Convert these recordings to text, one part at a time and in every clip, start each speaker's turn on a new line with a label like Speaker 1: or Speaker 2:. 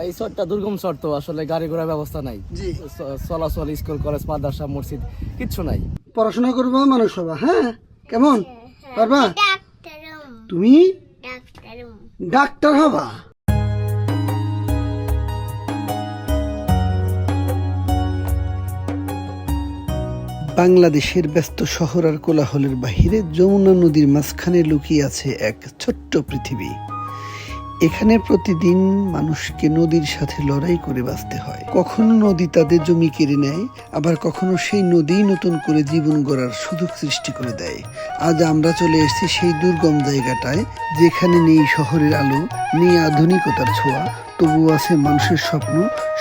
Speaker 1: এই শহরটা দুর্গম শহর, তো আসলে গাড়ি ঘোড়ার ব্যবস্থা নাই।
Speaker 2: জি,
Speaker 1: চলাচল, স্কুল কলেজ মাদ্রাসা মসজিদ কিচ্ছু নাই।
Speaker 2: পড়াশোনা করবা, মানুষ হবা। হ্যাঁ, কেমন পারবা? তুমি ডাক্তার হবা। বাংলাদেশের ব্যস্ত শহর আর কোলাহলের বাহিরে যমুনা নদীর মাঝখানে লুকিয়ে আছে এক ছোট্ট পৃথিবী। এখানে প্রতিদিন মানুষকে নদীর সাথে লড়াই করে বাঁচতে হয়। কখনো নদী তাদের জমি কেড়ে নেয়, আবার কখনো সেই নদী নতুন করে জীবন গড়ার সুযোগ সৃষ্টি করে দেয়। আজ আমরা চলে এসেছি সেই দুর্গম জায়গাটায়, যেখানে নেই শহরের আলো, নেই আধুনিকতার ছোঁয়া, তবু আছে মানুষের স্বপ্ন,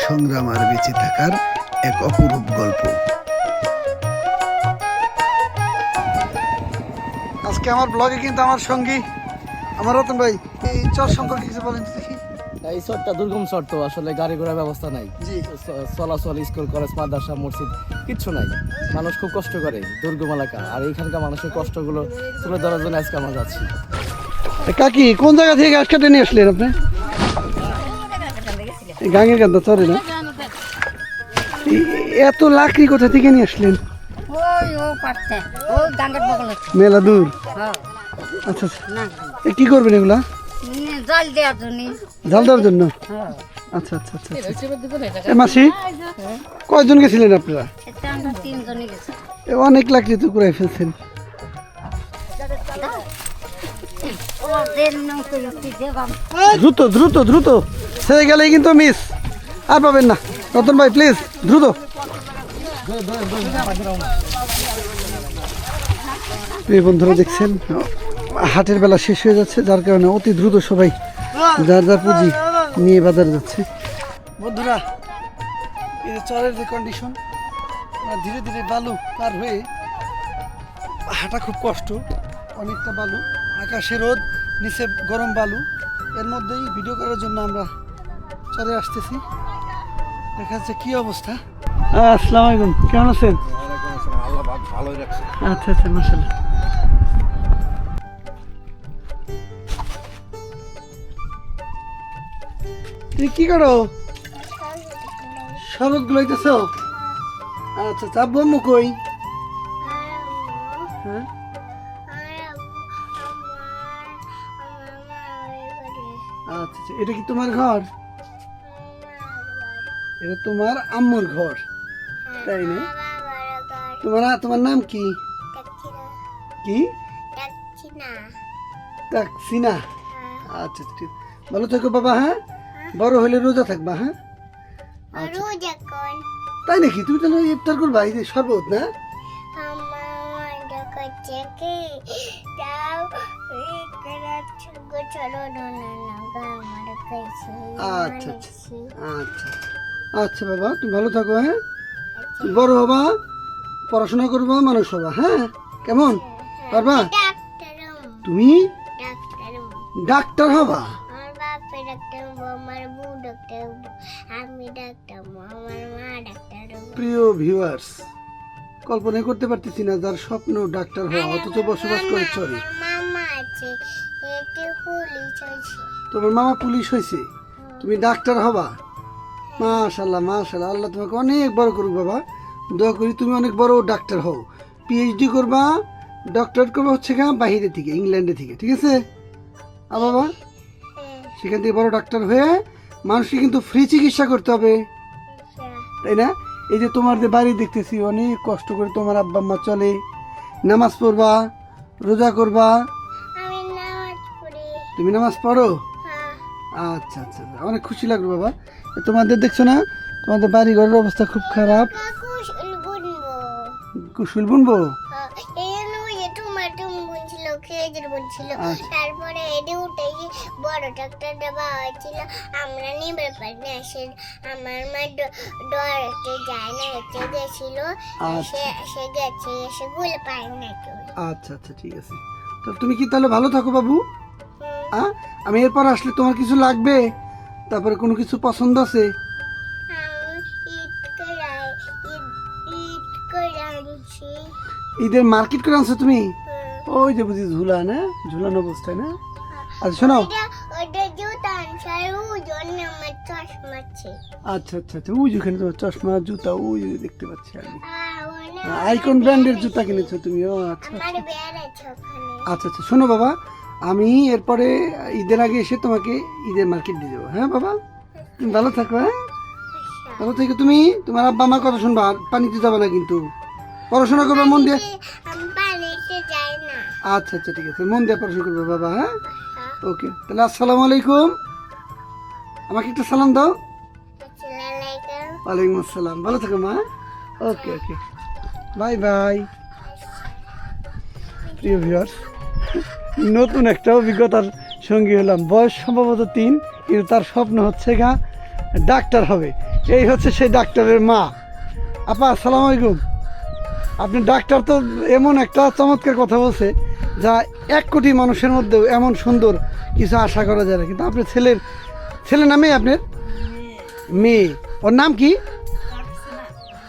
Speaker 2: সংগ্রাম আর বেঁচে থাকার এক অপরূপ গল্প। আজকে আমার ব্লগে কিন্তু আমার সঙ্গী আমার রতন ভাই। এই চর সম্পর্কে কিছু বলেন তো দেখি।
Speaker 1: এই শহরটা দুর্গম শহর, তো আসলে গাড়ি ঘোড়ার ব্যবস্থা নাই।
Speaker 2: জি,
Speaker 1: চলাচল, স্কুল কলেজ মাদ্রাসা মসজিদ কিচ্ছু নাই। মানুষ খুব কষ্ট করে, দুর্গম এলাকা। আর এইখানকার মানুষের কষ্টগুলো তুলে ধরার জন্য আজকে আমরা যাচ্ছি।
Speaker 2: কাকি কোন জায়গা থেকে গাছ কাটে নিয়ে আসলেন আপনি? গাঙের কান্দা চরে না? এত লাকড়ি কোথা থেকে নিয়ে আসলেন? মেলা দূর। আচ্ছা আচ্ছা, কি করবেন এগুলা?
Speaker 3: জাল দেওয়ার জন্য।
Speaker 2: জাল দেওয়ার জন্য? আচ্ছা আচ্ছা আচ্ছা। মাসি কয়জন গেছিলেন আপনারা?
Speaker 3: তিনজনই গেছে।
Speaker 2: অনেক লাকড়ি তো কুড়াই ফেলছেন। দ্রুত দ্রুত দ্রুত, ছেড়ে গেলে কিন্তু মিস, আর পাবেন না। রতন ভাই প্লিজ দ্রুত। এই বন্ধুরা দেখছেন, হাটের বেলা শেষ হয়ে যাচ্ছে, যার কারণে অতি দ্রুত সবাই যার যার পুঁজি নিয়ে বাজারে যাচ্ছে। বন্ধুরা, এই যে চরের যে কন্ডিশন, ধীরে ধীরে বালু পার হয়ে হাঁটা খুব কষ্ট। অনেকটা বালু, আকাশে রোদ, নিচে গরম বালু, এর মধ্যেই ভিডিও করার জন্য আমরা চরে আসতেছি। দেখা যাচ্ছে কি অবস্থা। আসসালামু আলাইকুম, কেমন আছেন? আচ্ছা আচ্ছা, মাশাআল্লাহ। তুমি কি করো? শরবত গুলাইতেছ? আচ্ছা, চাপবো আম্মু কই? হ্যাঁ, আচ্ছা আচ্ছা। এটা কি তোমার ঘর? এটা তোমার আম্মুর ঘর, তাই না? তোমার নাম কি? কি? তাকসিনা। আচ্ছা ঠিক, ভালো থেকো বাবা। হ্যাঁ, বড় হলে রোজা থাকবা। হ্যাঁ, তাই নাকি? তুমি তাহলে ইফতার করবা, এই যে শরবত না? আচ্ছা আচ্ছা আচ্ছা বাবা, তুমি ভালো থাকো। হ্যাঁ, বড় হবা, পড়াশোনা করবা, মানুষ হবা। হ্যাঁ, কেমন পারবা? তুমি ডাক্তার হবা। প্রিয় ভিউয়ার্স, কল্পনা করতে পারতেছি না যার স্বপ্ন ডাক্তার হওয়া, অথচ বসবাস করে চরে। তোমার মামা পুলিশ হয়েছে, তুমি ডাক্তার হবা। মাশাআল্লাহ মাশাআল্লাহ, আল্লাহ তোমাকে অনেক বড় করুক বাবা। দোয়া করি তুমি অনেক বড় ডাক্তার হও, পিএইচডি করবা, ডক্টরেট করবা হচ্ছে বাইরে থেকে, ইংল্যান্ডে থেকে, ঠিক আছে? বাবা, সেখান থেকে বড় ডাক্তার হয়ে মানুষকে কিন্তু ফ্রি চিকিৎসা করতে হবে, তাই না? এই যে তোমার যে বাড়ি দেখতেছি, অনেক কষ্ট করে তোমার আব্বা আম্মা চলে। নামাজ পড়বা, রোজা করবা। তুমি নামাজ পড়ো? আচ্ছা আচ্ছা, অনেক খুশি লাগলো বাবা। তোমাদের দেখছো না, তোমাদের বাড়ি ঘরের অবস্থা খুব খারাপ। কুশল বুনবো?
Speaker 4: তারপরে বড় ডাক্তার দেওয়া হয়েছিল, আমরা নিবে পারিনি। আমার মা ডরতে যায় না, হেঁটে গেছিল, সে গেছে, এসে গুলে পায় না।
Speaker 2: আচ্ছা আচ্ছা, ঠিক আছে। তো তুমি কি তাহলে ভালো থাকো বাবু। আমি এরপর আসলে তোমার কিছু লাগবে? তারপরে কোনো কিছু পছন্দ আছে? ঈদের মার্কেট করে আনছো তুমি? ওই যে বুঝি ঝুলা না, ঝুলানো অবস্থায় না? আচ্ছা শোনো,
Speaker 4: চশমা আছে
Speaker 2: আচ্ছা আচ্ছা আচ্ছা, ওই যে ওখানে তোমার চশমা জুতা ওই যে দেখতে পাচ্ছি আমি। আইকন ব্র্যান্ডের জুতা কিনেছো তুমি? ও আচ্ছা
Speaker 4: আমার বেয়ার আছে ওখানে।
Speaker 2: আচ্ছা আচ্ছা, শোনো বাবা, আমি এরপরে ঈদের আগে এসে তোমাকে ঈদের মার্কেট দিয়ে দেবো। হ্যাঁ বাবা, তুমি ভালো থাকো। হ্যাঁ ভালো থেকে তুমি তোমার আব্বা আমার কথা শুনবা, আর পানিতে যাবে না কিন্তু, পড়াশোনা করবে মন দিয়ে।
Speaker 4: আমি পানিতে যাই না।
Speaker 2: আচ্ছা আচ্ছা ঠিক আছে, মন দিয়ে পড়াশোনা করবে বাবা। হ্যাঁ ওকে, তাহলে আসসালামু আলাইকুম, আমাকে একটু সালাম দাও।
Speaker 4: আসসালামু আলাইকুম।
Speaker 2: ওয়ালাইকুম আসসালাম, ভালো থাকো মা। ওকে ওকে, বাই বাই। প্রিয় ভিউয়ার্স, নতুন একটা অভিজ্ঞতার সঙ্গী হলাম। বয়স সম্ভবত 3, কিন্তু তার স্বপ্ন হচ্ছে ডাক্তার হবে। এই হচ্ছে সেই ডাক্তারের মা। আপা আসসালামু আলাইকুম। আপনি ডাক্তার তো এমন একটা চমৎকার কথা বলছে, যা 1 কোটি মানুষের মধ্যেও এমন সুন্দর কিছু আশা করা যায় না। কিন্তু আপনার ছেলের নামে আপনার মেয়ে, ওর নাম কি?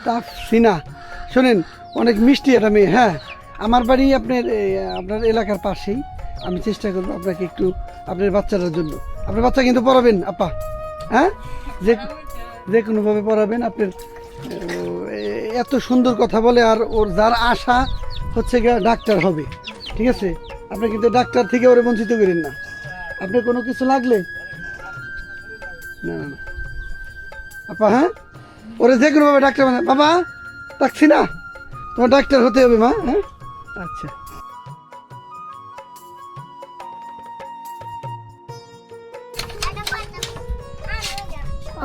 Speaker 2: তাফসিনা। শোনেন, অনেক মিষ্টি একটা মেয়ে। হ্যাঁ, আমার বাড়ি আপনার এলাকার পাশেই। আমি চেষ্টা করবো আপনাকে একটু আপনার বাচ্চাটার জন্য। আপনার বাচ্চা কিন্তু পড়াবেন আপা, হ্যাঁ, যে কোনোভাবে পড়াবেন। আপনার এত সুন্দর কথা বলে, আর ওর যার আশা হচ্ছে ডাক্তার হবে। ঠিক আছে, আপনি কিন্তু ডাক্তার থেকে ওরে বঞ্চিত করেন না। আপনার কোনো কিছু লাগলে না না না আপা, হ্যাঁ, ওরে যে কোনোভাবে ডাক্তার বাবা ডাকছি না, তোমার ডাক্তার হতে হবে মা। হ্যাঁ আচ্ছা,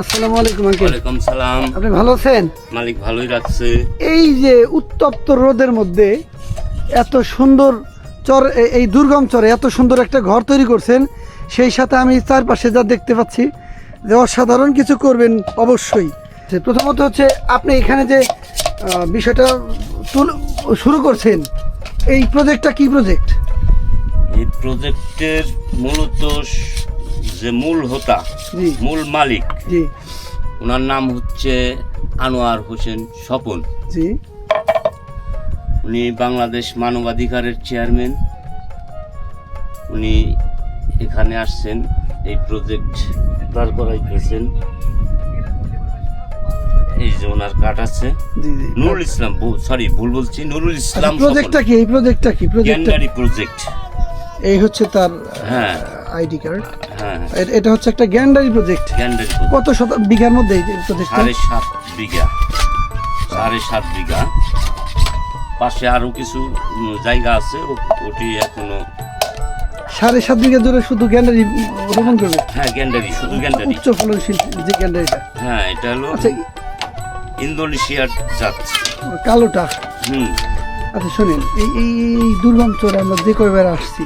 Speaker 2: আসসালামু আলাইকুম আঙ্কেল।
Speaker 5: ওয়ালাইকুম সালাম।
Speaker 2: আপনি ভালো আছেন?
Speaker 5: মালিক ভালোই রাখছে।
Speaker 2: এই যে উত্তপ্ত রোদের মধ্যে এত সুন্দর এই দুর্গম চরে এত সুন্দর একটা ঘর তৈরি করছেন, সেই সাথে আমি চারপাশে যা দেখতে পাচ্ছি যে অসাধারণ কিছু করবেন অবশ্যই। প্রথমত হচ্ছে আপনি এখানে যে বিষয়টা শুরু করছেন, এই প্রজেক্টটা কি প্রজেক্ট?
Speaker 5: এই প্রজেক্টের মূলত যে মূল হোতা,
Speaker 2: জি
Speaker 5: মূল মালিক,
Speaker 2: জি
Speaker 5: ওনার নাম হচ্ছে আনোয়ার হোসেন স্বপন।
Speaker 2: জি,
Speaker 5: উনি বাংলাদেশ মানবাধিকারের চেয়ারম্যান। উনি এখানে আসছেন, এই প্রজেক্ট দাঁড় করাইতেছেন। এই যে ওনার কার্ড আছে,
Speaker 2: জি জি।
Speaker 5: নুরুল ইসলাম, সরি ভুল বলছি, নুরুল ইসলাম।
Speaker 2: প্রজেক্টটা কি? এই প্রজেক্টটা কি?
Speaker 5: গ্যান্ডারি প্রজেক্ট।
Speaker 2: এই হচ্ছে তার
Speaker 5: হ্যাঁ
Speaker 2: আইডি কার্ড।
Speaker 5: হ্যাঁ,
Speaker 2: এটা হচ্ছে একটা গ্যান্ডারি প্রজেক্ট।
Speaker 5: গ্যান্ডারি
Speaker 2: কত বিঘার মধ্যে এই প্রজেক্টটা?
Speaker 5: 7.5 বিঘা। 7.5 বিঘা। পাশে আরো কিছু জায়গা আছে, ওটি এখনো
Speaker 2: 7.5 বিঘা জুড়ে শুধু গ্যান্ডারি রোপণ করবে?
Speaker 5: হ্যাঁ, গ্যান্ডারি, শুধু গ্যান্ডারি।
Speaker 2: উচ্চ ফলনশীল যে গ্যান্ডারিটা।
Speaker 5: হ্যাঁ, এটা হলো
Speaker 2: আচ্ছা,
Speaker 5: ইন্দোনেশিয়ার জাত।
Speaker 2: কালোটা।
Speaker 5: হুম।
Speaker 2: আচ্ছা শোনেন, এই দুর্গম চরে আমরা যে কয়বার আসছি,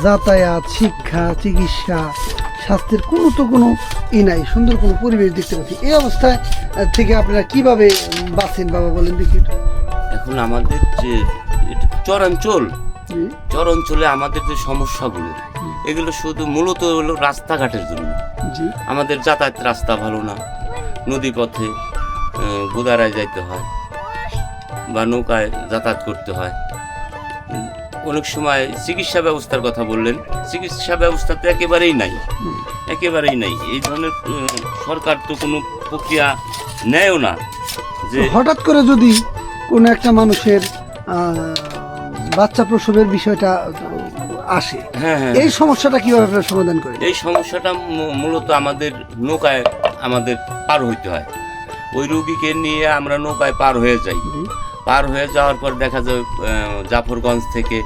Speaker 2: যাতায়াত, শিক্ষা, চিকিৎসা, স্বাস্থ্যের কোনো নাই, সুন্দর কোনো পরিবেশ দেখতে পাচ্ছি। এই অবস্থায় থেকে আপনারা কিভাবে বাঁচেন বাবা, বলেন দেখি।
Speaker 5: এখন আমাদের যে চরাঞ্চলে আমাদের যে সমস্যাগুলো, এগুলো শুধু মূলত হলো রাস্তাঘাটের জন্য।
Speaker 2: জি,
Speaker 5: আমাদের যাতায়াত রাস্তা ভালো না, নদী পথে গোদারায় যাইতে হয় বা নৌকায় যাতায়াত করতে হয়। অনেক সময় চিকিৎসা ব্যবস্থার কথা বললেন, চিকিৎসা ব্যবস্থা তো একেবারেই নাই। এই ধরনের সরকার তো কোনো প্রক্রিয়া নেয়ও না। যে
Speaker 2: হঠাৎ করে যদি কোনো একটা মানুষের বাচ্চা প্রসবের বিষয়টা আসে,
Speaker 5: হ্যাঁ,
Speaker 2: এই সমস্যাটা কিভাবে আপনারা সমাধান করেন?
Speaker 5: এই সমস্যাটা মূলত আমাদের নৌকায় আমাদের পার হইতে হয়। ওই রুগীকে নিয়ে আমরা নৌকায় পার হয়ে যাই। পার হয়ে যাওয়ার পর দেখা যায় জাফরগঞ্জ থেকে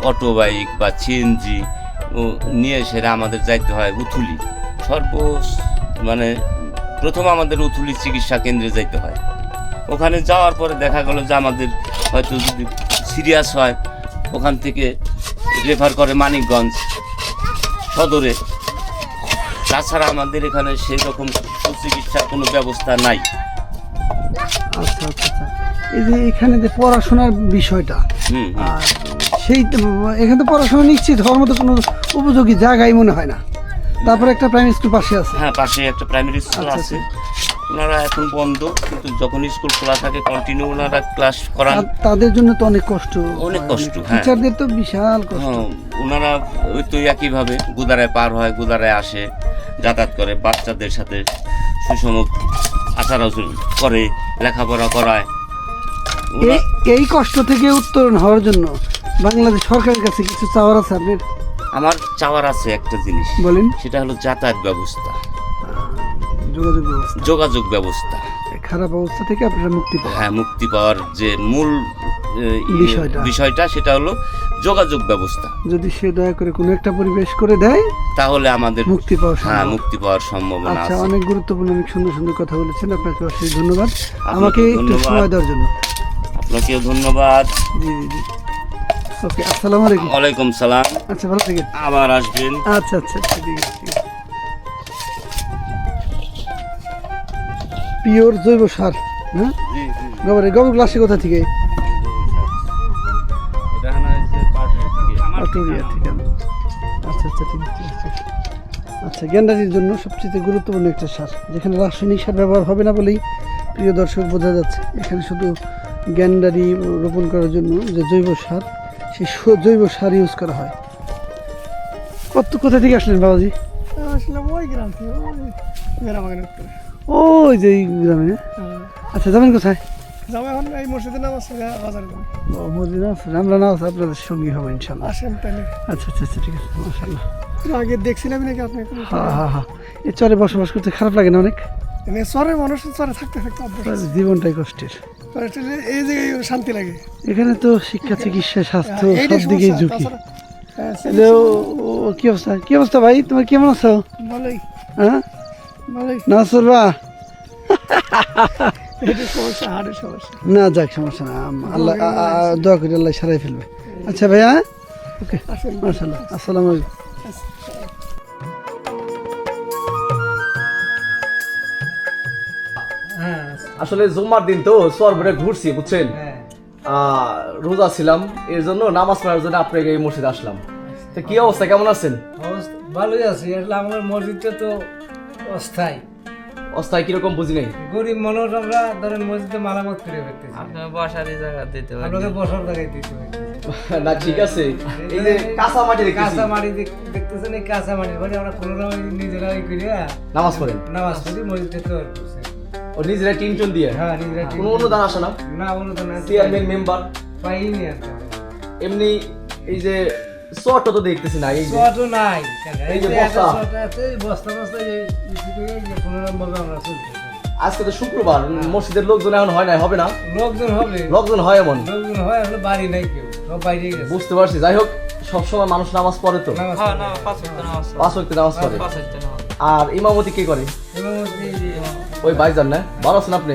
Speaker 5: অটো বাইক বা সিএনজি নিয়ে সেটা আমাদের যাইতে হয় উথুলি। প্রথম আমাদের উথুলি চিকিৎসা কেন্দ্রে যাইতে হয়। ওখানে যাওয়ার পরে দেখা গেল যে আমাদের হয়তো যদি সিরিয়াস হয়, ওখান থেকে রেফার করে মানিকগঞ্জ সদরে। তাছাড়া আমাদের এখানে সেই রকম সুচিকিৎসার কোনো ব্যবস্থা নাই।
Speaker 2: আচ্ছা আচ্ছা আচ্ছা, এই যে এখানে যে পড়াশোনার বিষয়টা, আর সেই এখানে তো পড়াশোনা নিশ্চিত হওয়ার মতো কোনো উপযোগী জায়গায় মনে হয় না। তারপরে একটা প্রাইমারি স্কুল পাশে আছে।
Speaker 5: হ্যাঁ, পাশে একটা প্রাইমারি স্কুল
Speaker 2: আচ্ছা,
Speaker 5: আছে। ওনারা এখন বন্ধ, কিন্তু যখন স্কুল খোলা থাকে কন্টিনিউ ওনারা ক্লাস করান।
Speaker 2: তাদের জন্য তো অনেক কষ্ট,
Speaker 5: অনেক কষ্ট, হ্যাঁ।
Speaker 2: টিচারদের তো বিশাল কষ্ট।
Speaker 5: হ্যাঁ, ওনারা ওই তো একইভাবে গুদারায় পার হয়, গুদারায় আসে, যাতায়াত করে, বাচ্চাদের সাথে সুষম আচার আচরণ করে, লেখাপড়া করায়।
Speaker 2: এই কষ্ট থেকে উত্তরণ হওয়ার জন্য বাংলাদেশ সরকারের কাছে কিছু চাওয়ার আছে আপনার?
Speaker 5: আমার চাওয়ার আছে একটা জিনিস,
Speaker 2: বলেন।
Speaker 5: সেটা হলো যাতায়াত ব্যবস্থা,
Speaker 2: যোগাযোগ ব্যবস্থা,
Speaker 5: যোগাযোগ ব্যবস্থা।
Speaker 2: এই খারাপ অবস্থা থেকে আপনারা মুক্তি পাবেন।
Speaker 5: হ্যাঁ, মুক্তি পাওয়ার যে মূল বিষয়টা সেটা হলো যোগাযোগ ব্যবস্থা।
Speaker 2: যদি সে দয়া করে কোনো একটা পরিবেশ করে দেয়
Speaker 5: তাহলে আমাদের
Speaker 2: মুক্তি পাওয়া
Speaker 5: হ্যাঁ
Speaker 2: সম্ভব।
Speaker 5: মুক্তি পাওয়ার সম্ভাবনা
Speaker 2: আচ্ছা,
Speaker 5: আছে।
Speaker 2: অনেক গুরুত্বপূর্ণ, অনেক সুন্দর সুন্দর কথা বলেছেন। আপনাকে অশেষ ধন্যবাদ
Speaker 5: আপনাকে
Speaker 2: আমাকে একটু
Speaker 5: ধন্যবাদ।
Speaker 2: সময় দেওয়ার জন্য।
Speaker 5: আপনাকেও ধন্যবাদ।
Speaker 2: জি জি জি। ওকে, আসসালামু আলাইকুম।
Speaker 5: ওয়ালাইকুম সালাম।
Speaker 2: আচ্ছা, ভালো থাকেন।
Speaker 5: আবার আসবেন।
Speaker 2: আচ্ছা আচ্ছা আচ্ছা, ঠিক আছে ঠিক আছে। পিওর জৈব সার, হ্যাঁ,
Speaker 5: জি জি।
Speaker 2: গোবর গ্লাসে কোথা থেকে?
Speaker 5: এটা হানা হচ্ছে পাটুরিয়া থেকে।
Speaker 2: পাটুরিয়া থেকে। আচ্ছা আচ্ছা, ঠিক আছে ঠিক আছে। আচ্ছা, গেন্ডারির জন্য সবচেয়ে গুরুত্বপূর্ণ একটা সার, যেখানে রাসায়নিক সার ব্যবহার হবে না বলেই প্রিয় দর্শক বোঝা যাচ্ছে। এখানে শুধু গেন্ডারি রোপণ করার জন্য যে জৈব সার, সেই জৈব সার ইউজ করা হয়। কোথা থেকে আসলেন বাবাজি?
Speaker 6: আসলাম ওই গ্রাম থেকে, ওই গ্রামাগের উত্তরে।
Speaker 2: ওই যে এই গ্রামে। আচ্ছা, যাবেন কোথায়?
Speaker 6: যাবো এখন এই মসজিদে নামাজ পড়ে বাজারে যাবো।
Speaker 2: ও, মসজিদ আছে, আমরা না আছে আপনাদের সঙ্গী হবো ইনশাল্লাহ।
Speaker 6: আসেন তাহলে।
Speaker 2: আচ্ছা আচ্ছা আচ্ছা, ঠিক আছে, মাশাআল্লাহ।
Speaker 6: আগে দেখছিলাম নাকি আপনি?
Speaker 2: হ্যাঁ হ্যাঁ হ্যাঁ, এই চরে বসবাস করতে খারাপ লাগে না অনেক?
Speaker 6: চরে মানুষ চরে থাকতে থাকতে অভ্যাস।
Speaker 2: জীবনটাই কষ্টের।
Speaker 6: এই জায়গায় শান্তি লাগে।
Speaker 2: এখানে তো শিক্ষা, চিকিৎসা, স্বাস্থ্য
Speaker 6: এইটাই
Speaker 2: সব দিকেই
Speaker 6: সমস্যা,
Speaker 2: ঝুঁকি।
Speaker 6: তাছাড়া, হ্যাঁ,
Speaker 2: হ্যালো, কি অবস্থা? কি অবস্থা ভাই, তোমার কেমন আছো?
Speaker 6: ভালোই
Speaker 2: হ্যাঁ,
Speaker 6: ভালোই।
Speaker 2: না সরবা?
Speaker 6: এটা সমস্যা, হাড়ের সমস্যা।
Speaker 2: না, যাক, সমস্যা না, আল্লাহ দোয়া করি আল্লাহ সারাই ফেলবে। আচ্ছা ভাইয়া, ওকে,
Speaker 6: আসেন।
Speaker 2: মাশাআল্লাহ, আসসালামু আলাইকুম।
Speaker 1: আসলে জুম্মার দিন তো সরবরে ঘুরছি, বুঝছেন, রোজা ছিলাম, এর জন্য নামাজ পড়ার জন্য আপনাকে এই মসজিদে আসলাম। তো কি অবস্থা, কেমন আছেন?
Speaker 7: ভালোই আছি। আসলে আমার মসজিদটা তো অস্থায়ী,
Speaker 1: অবস্থায় কিরকম বুঝি নেই।
Speaker 7: গরিব মানুষ আমরা, ধরেন মসজিদে মারামত করে ফেলতেছি,
Speaker 8: আপনার বসার জায়গা দিতে হবে।
Speaker 7: আপনাকে বসার জায়গায় দিতে হবে।
Speaker 1: না, ঠিক আছে, এই যে কাঁচা মাটি দেখতেছি,
Speaker 7: কাঁচা মাটি দেখতেছেন, এই কাঁচা মাটির মানে আমরা কোনো রকম নিজেরা করিয়া
Speaker 1: নামাজ পড়েন,
Speaker 7: নামাজ পড়ি, মসজিদে তৈরি করছে।
Speaker 1: ও নিজেরা টিনটন দিয়ে?
Speaker 7: হ্যাঁ, নিজেরা ঠিক-
Speaker 1: কোনো অনুদান আসে না?
Speaker 7: না, অনুদান আছে,
Speaker 1: চেয়ারম্যান, মেম্বার,
Speaker 7: পাইনি আর কি।
Speaker 1: এমনি এই যে শর্ট তো দেখতেছি না, এই যে
Speaker 7: শর্টও নাই,
Speaker 1: এই যে
Speaker 7: যে একটা
Speaker 1: বস্তা।
Speaker 7: শর্ট আছে, এই বস্তা কোনো রকম ভাবে আমরা চলতেছি।
Speaker 1: আজকে তো শুক্রবার, মসজিদের লোকজন এখন হয় না, হবে না,
Speaker 7: লোকজন হবে,
Speaker 1: লোকজন হয় এমন
Speaker 7: লোকজন হয়, আসলে বাড়ি নাই কেউ, সব বাইরে গেছে।
Speaker 1: বুঝতে পারছি। যাই হোক, সবসময় মানুষ নামাজ পড়ে তো,
Speaker 7: নামাজ
Speaker 8: হ্যাঁ,
Speaker 7: পড়ে।
Speaker 8: না, 5 ওয়াক্ত নামাজ পড়ে।
Speaker 1: 5 ওয়াক্ত নামাজ পড়ে।
Speaker 8: 5 ওয়াক্ত নামাজ।
Speaker 1: আর ইমামতি কে করে?
Speaker 7: এবং এই যে
Speaker 1: ওই ভাইজান না? ভালো আছেন আপনি?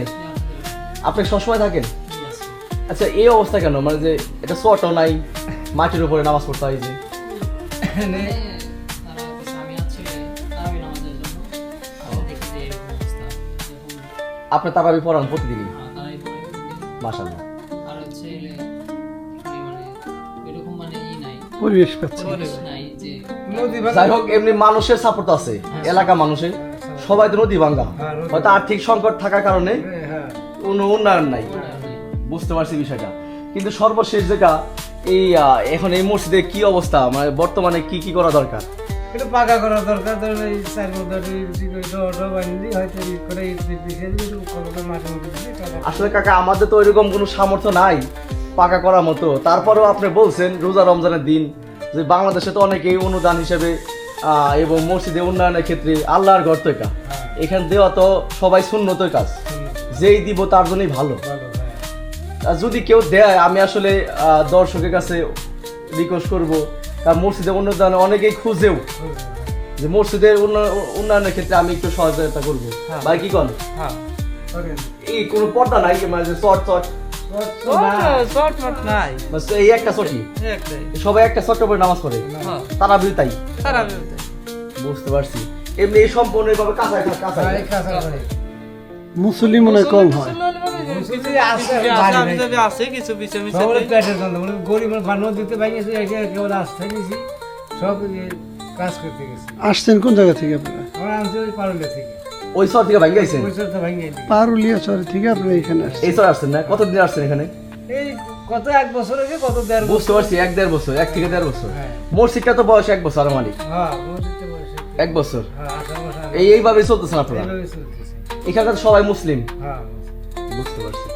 Speaker 1: আপনি সবসময় থাকেন? আচ্ছা, এই অবস্থা কেন, মানে যে এটা শর্টও নাই, মাটির উপরে নামাজ পড়তে হয় যে?
Speaker 7: এখানে
Speaker 1: আপনি তারাবি পড়ান প্রতিদিনই? মাশাআল্লাহ।
Speaker 2: পরিবেশ পাচ্ছে।
Speaker 7: নদী
Speaker 1: যাই হোক, এমনি মানুষের সাপোর্ট আছে, এলাকা মানুষের সবাই তো নদী ভাঙ্গা, হয়তো আর্থিক সংকট থাকার কারণে
Speaker 7: হ্যাঁ,
Speaker 1: কোনো উন্নয়ন নাই, বুঝতে পারছি বিষয়টা। কিন্তু সর্বশেষ যেটা এই এখন এই মসজিদে কি অবস্থা, মানে বর্তমানে কি কি করা দরকার?
Speaker 7: এটা পাকা করা দরকার। ধরুন এই 4 বছর বানিয়ে হয়তো ই করে মাঠের মধ্যে দিয়ে পাকা।
Speaker 1: আসলে কাকা, আমাদের তো ওইরকম কোনো সামর্থ্য নাই পাকা করার মতো। তারপরেও আপনি বলছেন রোজা রমজানের দিন যে বাংলাদেশে তো অনেকেই অনুদান হিসেবে এবং মসজিদে উন্নয়নের ক্ষেত্রে আল্লাহর ঘর তো এটা, এখানে দেওয়া তো সবাই সুন্নতের কাজ, যেই দিব তার জন্যই ভালো।
Speaker 7: ভালো, হ্যাঁ।
Speaker 1: আর যদি কেউ দেয়, আমি আসলে দর্শকের কাছে রিকোয়েস্ট করবো, কারণ মসজিদে অনুদান অনেকেই খুঁজেও যে মসজিদের উন্নয়নের ক্ষেত্রে আমি একটু সহযোগিতা করবো। ভাই কি কন?
Speaker 8: হ্যাঁ।
Speaker 7: করেন।
Speaker 1: এই কোনো পর্দা নাই, মানে যে শর্ট শর্ট,
Speaker 8: শর্ট শর্ট নাই।
Speaker 1: এই একটা ছটি,
Speaker 8: একটাই।
Speaker 1: সবাই একটা ছোট্ট করে নামাজ পড়ে,
Speaker 8: হ্যাঁ।
Speaker 1: তারা বিল তাই।
Speaker 8: সারা বিলতে।
Speaker 1: বুঝতে পারছি। এমনি এই সম্পূর্ণভাবে কাঁচায় কাঁচায়
Speaker 7: এই কাঁচা করে।
Speaker 2: মুসলিম মনে হয় কম হয়।
Speaker 7: মুসলিম
Speaker 8: আছে,
Speaker 7: বাড়ি
Speaker 8: আমি
Speaker 7: নাই।
Speaker 8: তবে আছে কিছু পিছে মিছে
Speaker 7: সবার
Speaker 8: নেই।
Speaker 7: পেটের জন্য মানে গরিব বানো দিতে পারিয়েছে, এটা একেবারে আসতে গেছি, সব কাজ করতে গেছি।
Speaker 2: আসছেন কোন জায়গা থেকে আপনারা?
Speaker 7: আমরা আনছি ওই পারুলিয়া থেকে।
Speaker 1: ওই শহর থেকে ভাঙ্গি আইছেন?
Speaker 7: ওই চরটা ভাঙিয়ে দিই।
Speaker 2: পারুলিয়া শহরে থেকে আপনারা এখানে আসছেন।
Speaker 1: এই শহরে আসছেন না? কতদিন আসছেন এখানে?
Speaker 7: এই কত 1 বছর আগে কত 1.5
Speaker 1: বুঝতে পারছি, 1-1.5 বছর, 1 থেকে 1.5 বছর।
Speaker 7: হ্যাঁ।
Speaker 1: মোর শিক্ষা তো বয়স 1 বছর মালিক,
Speaker 7: হ্যাঁ মসজিদে বসে
Speaker 1: 1 বছর।
Speaker 7: হ্যাঁ 18 বছর
Speaker 1: এইভাবেই চলতেছেন আপনারা?
Speaker 7: এইভাবে চলতেছে।
Speaker 1: এখানকার সবাই মুসলিম?
Speaker 7: হ্যাঁ
Speaker 1: বুঝতে পারছি।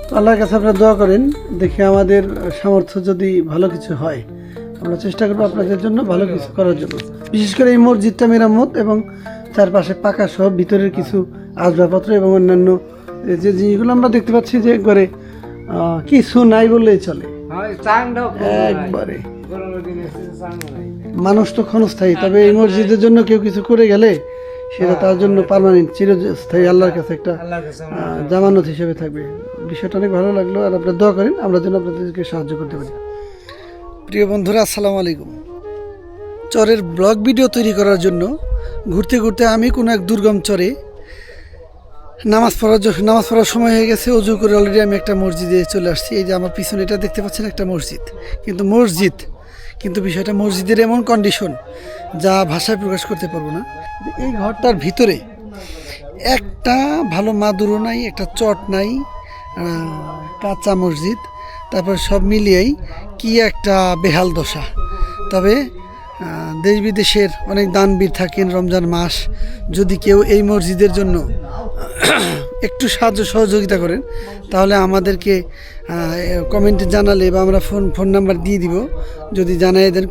Speaker 2: তো আল্লাহর কাছে আপনারা দোয়া করেন, দেখি আমাদের সামর্থ্য যদি ভালো কিছু হয় আমরা চেষ্টা করবো আপনাদের জন্য ভালো কিছু করার জন্য। বিশেষ করে এই মসজিদটা মেরামত এবং চারপাশে পাকা সহ ভিতরের কিছু আসবাবপত্র এবং অন্যান্য যে জিনিসগুলো আমরা দেখতে পাচ্ছি যে একবারে কিছু নাই বললেই চলে,
Speaker 7: হ্যাঁ চাংটাও
Speaker 2: একবারে।
Speaker 7: গরমের দিনে এসেছে চাং নাই।
Speaker 2: মানুষ তো ক্ষণস্থায়ী, তবে এই মসজিদের জন্য কেউ কিছু করে গেলে সেটা তার জন্য পার্মানেন্ট চিরস্থায়ী আল্লাহর কাছে একটা
Speaker 7: আল্লাহর কাছে আমরা
Speaker 2: জামানত হিসেবে থাকবে। বিষয়টা অনেক ভালো লাগলো, আর আপনারা দোয়া করেন আমরা যেন আপনাদেরকে সাহায্য করতে পারি। প্রিয় বন্ধুরা, আসসালামু আলাইকুম। চরের ব্লগ ভিডিও তৈরি করার জন্য ঘুরতে ঘুরতে আমি কোনো এক দুর্গম চরে নামাজ পড়ার সময় হয়ে গেছে। অজু করে অলরেডি আমি একটা মসজিদে চলে আসছি। এই যে আমার পিছনে এটা দেখতে পাচ্ছেন একটা মসজিদ, কিন্তু বিষয়টা মসজিদের এমন কন্ডিশন যা ভাষায় প্রকাশ করতে পারবো না। এই ঘরটার ভিতরে একটা ভালো মাদুরও নাই, একটা চট নাই, কাঁচা মসজিদ, তারপর সব মিলিয়েই কি একটা বেহাল দশা। তবে দেশ বিদেশের অনেক দানবীর থাকেন। রমজান মাস, যদি কেউ এই মসজিদের জন্য একটু সাহায্য সহযোগিতা করেন তাহলে আমাদেরকে কমেন্টে জানালে বা আমরা ফোন নাম্বার দিয়ে দিব, যদি জানাই দেন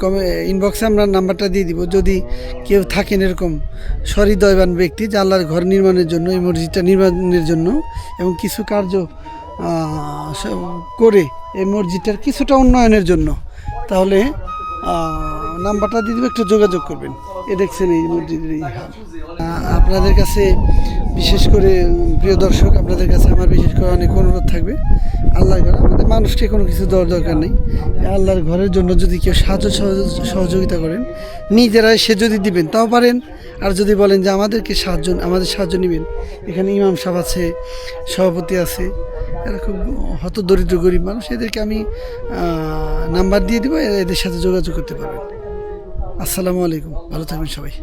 Speaker 2: ইনবক্সে আমরা নাম্বারটা দিয়ে দিব। যদি কেউ থাকেন এরকম সহৃদয়বান ব্যক্তি যে আল্লাহর ঘর নির্মাণের জন্য, এই মসজিদটা নির্মাণের জন্য এবং কিছু কার্য করে এই মসজিদটার কিছুটা উন্নয়নের জন্য, তাহলে নাম্বারটা দিয়ে দেবো, একটু যোগাযোগ করবেন। এ দেখছেন এই মসজিদের এই হাল। আপনাদের কাছে বিশেষ করে প্রিয় দর্শক, আপনাদের কাছে আমার বিশেষ করে অনেক অনুরোধ থাকবে, আল্লাহর ঘর আমাদের মানুষকে কোনো কিছু দেওয়ার দরকার নেই। আল্লাহর ঘরের জন্য যদি কেউ সাহায্য সহযোগিতা করেন, নিজেরাই সে যদি দিবেন তাও পারেন, আর যদি বলেন যে আমাদের সাহায্য নেবেন, এখানে ইমাম সাহেব আছে, সভাপতি আছে, এরা খুব হত দরিদ্র গরিব মানুষ, এদেরকে আমি নাম্বার দিয়ে দেবো, এদের সাথে যোগাযোগ করতে পারবেন। আসসালামু আলাইকুম, ভালো থাকবেন সবাই।